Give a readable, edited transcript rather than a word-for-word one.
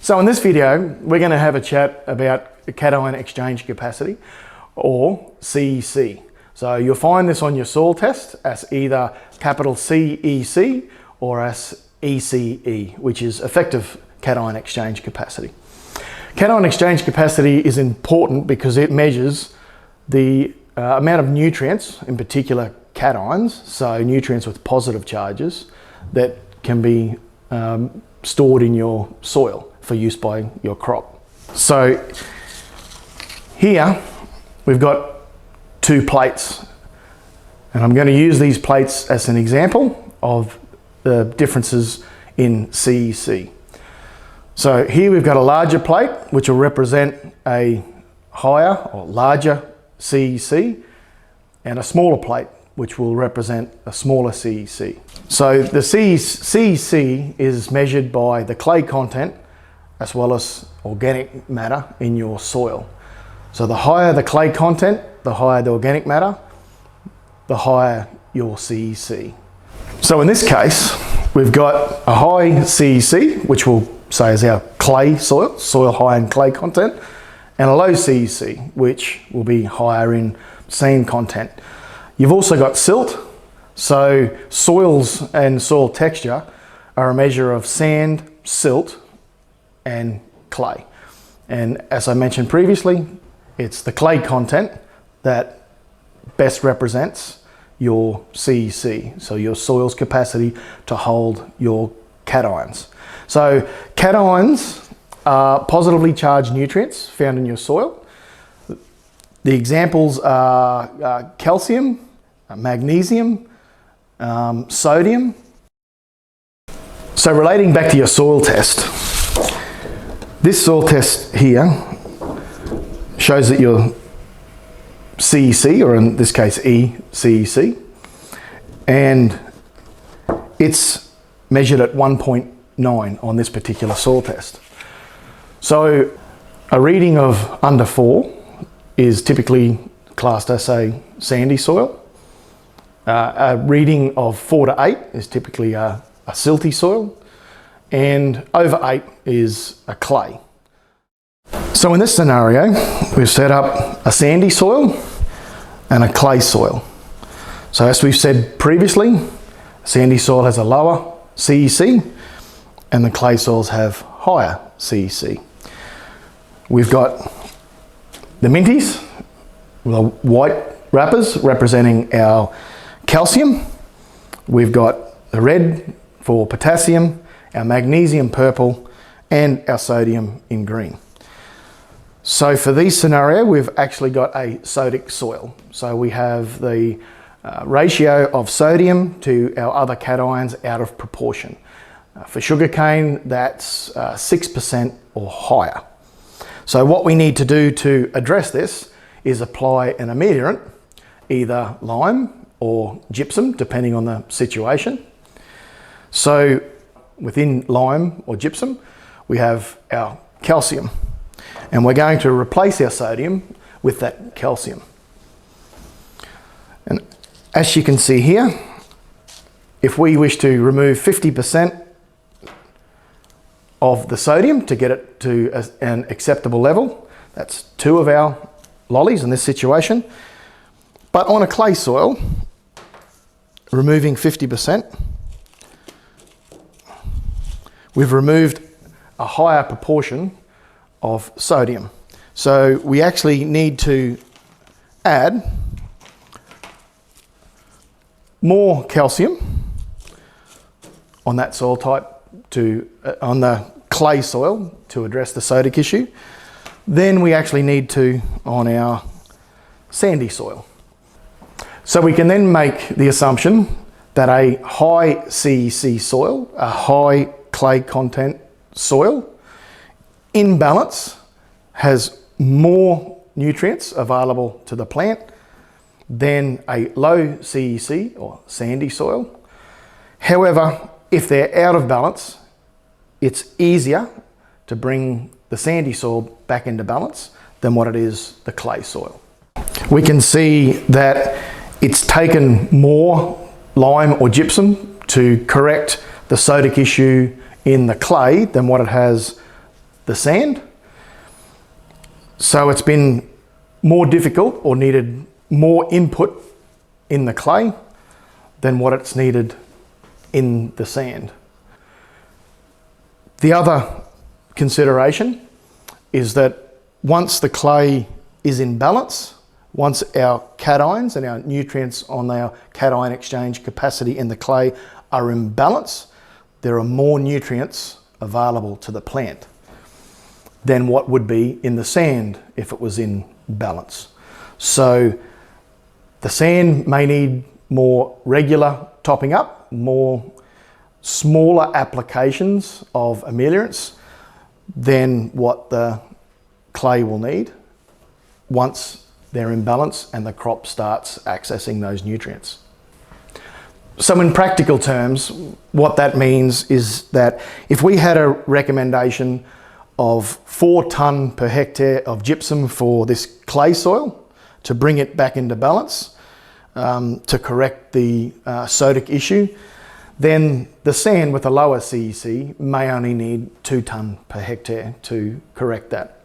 So in this video, we're going to have a chat about cation exchange capacity, or CEC. So you'll find this on your soil test as either capital CEC or as ECE, which is effective cation exchange capacity. Cation exchange capacity is important because it measures the amount of nutrients, in particular cations, so nutrients with positive charges, that can be stored in your soil for use by your crop. So here we've got two plates, and I'm going to use these plates as an example of the differences in CEC. So here we've got a larger plate which will represent a higher or larger CEC, and a smaller plate which will represent a smaller CEC. So the CEC is measured by the clay content as well as organic matter in your soil. So the higher the clay content, the higher the organic matter, the higher your CEC. So in this case, we've got a high CEC, which we'll say is our clay soil high in clay content, and a low CEC, which will be higher in sand content. You've also got silt. So soils and soil texture are a measure of sand, silt, and clay. And as I mentioned previously, it's the clay content that best represents your CEC, so your soil's capacity to hold your cations. So cations are positively charged nutrients found in your soil. The examples are calcium, magnesium, sodium. So relating back to your soil test, this soil test here shows that your CEC, or in this case ECEC, and it's measured at 1.9 on this particular soil test. So a reading of under 4 is typically classed as a sandy soil. A reading of 4 to 8 is typically a silty soil, and over 8 is a clay. So in this scenario, we've set up a sandy soil and a clay soil. So as we've said previously, sandy soil has a lower CEC and the clay soils have higher CEC. We've got the minties, the white wrappers representing our calcium. We've got the red for potassium, our magnesium purple, and our sodium in green. So for this scenario, we've actually got a sodic soil. So we have the ratio of sodium to our other cations out of proportion. For sugarcane, that's 6% or higher. So what we need to do to address this is apply an ameliorant, either lime or gypsum, depending on the situation. So within lime or gypsum, we have our calcium, and we're going to replace our sodium with that calcium. And as you can see here, if we wish to remove 50% of the sodium to get it to an acceptable level, that's 2 of our lollies in this situation. But on a clay soil, removing 50%, we've removed a higher proportion of sodium. So we actually need to add more calcium on that soil type on the clay soil to address the sodic issue. Then we actually need to on our sandy soil. So we can then make the assumption that a high CEC soil, a high clay content soil, in balance has more nutrients available to the plant than a low CEC or sandy soil. However, if they're out of balance, it's easier to bring the sandy soil back into balance than what it is the clay soil. We can see that it's taken more lime or gypsum to correct the sodic issue in the clay than what it has the sand. So it's been more difficult or needed more input in the clay than what it's needed in the sand. The other consideration is that once the clay is in balance, once our cations and our nutrients on our cation exchange capacity in the clay are in balance, there are more nutrients available to the plant than what would be in the sand if it was in balance. So the sand may need more regular topping up, more smaller applications of ameliorants than what the clay will need once they're in balance and the crop starts accessing those nutrients. So in practical terms, what that means is that if we had a recommendation of 4 tonne per hectare of gypsum for this clay soil to bring it back into balance, to correct the sodic issue, then the sand with a lower CEC may only need 2 tonne per hectare to correct that.